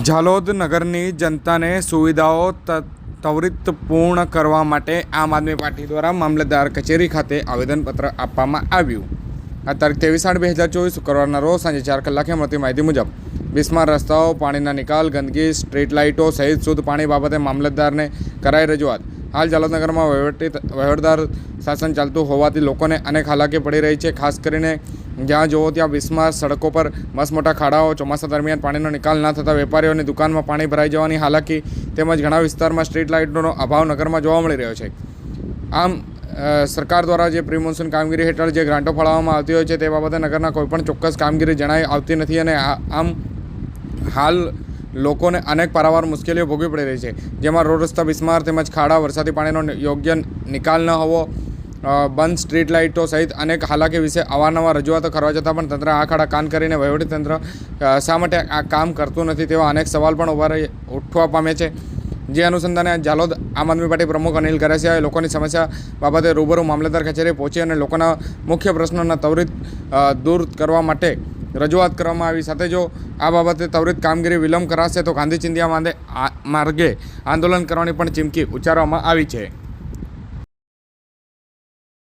ઝાલોદ નગરની જનતાને સુવિધાઓ ત્વરિત પૂર્ણ કરવા માટે આમ આદમી પાર્ટી દ્વારા મામલતદાર કચેરી ખાતે આવેદનપત્ર આપવામાં આવ્યું। આ તારીખ 23/8/2024 શુક્રવારના રોજ સાંજે 4 કલાકે મળતી માહિતી મુજબ બિસ્માર રસ્તાઓ, પાણીના નિકાલ, ગંદકી, સ્ટ્રીટ લાઇટો સહિત શુદ્ધ પાણી બાબતે મામલતદારને કરાઈ રજૂઆત। હાલ ઝાલોદ નગરમાં વહીવટદાર શાસન ચાલતું હોવાથી લોકોને અનેક હાલાકી પડી રહી છે। ખાસ કરીને જ્યાં જુઓ ત્યાં બિસ્માર સડકો પર મસ્ત મોટા ખાડાઓ, ચોમાસા દરમિયાન પાણીનો નિકાલ ન થતાં વેપારીઓની દુકાનમાં પાણી ભરાઈ જવાની હાલાકી તેમજ ઘણા વિસ્તારમાં સ્ટ્રીટ લાઇટોનો અભાવ નગરમાં જોવા મળી રહ્યો છે। આમ સરકાર દ્વારા જે પ્રી મોન્સૂન કામગીરી હેઠળ જે ગ્રાન્ટો ફાળવવામાં આવતી હોય છે તે બાબતે નગરના કોઈપણ ચોક્કસ કામગીરી જણાઈ આવતી નથી અને આમ હાલ લોકોને અનેક પારાવાર મુશ્કેલીઓ ભોગવી પડી રહી છે, જેમાં રોડ રસ્તા બિસ્માર તેમજ ખાડા, વરસાદી પાણીનો યોગ્ય નિકાલ ન હોવો, બંધ સ્ટ્રીટ લાઇટો સહિત અનેક હાલાકી વિશે અવારનવાર રજૂઆતો કરવા છતાં પણ તંત્ર આ ખાડા કાન કરીને વહીવટીતંત્ર શા માટે આ કામ કરતું નથી તેવા અનેક સવાલ પણ ઉઠવા પામે છે। જે અનુસંધાને ઝાલોદ આમ આદમી પાર્ટી પ્રમુખ અનિલ ગરાસિયાએ લોકોની સમસ્યા બાબતે રૂબરૂ મામલતદાર કચેરીએ પહોંચી અને લોકોના મુખ્ય પ્રશ્નોના ત્વરિત દૂર કરવા માટે રજૂઆત કરવામાં આવી। સાથે જો આ બાબતે ત્વરિત કામગીરી વિલંબ કરાશે તો ગાંધી ચિંધ્યા માર્ગે આંદોલન કરવાની પણ ચીમકી ઉચ્ચારવામાં આવી છે।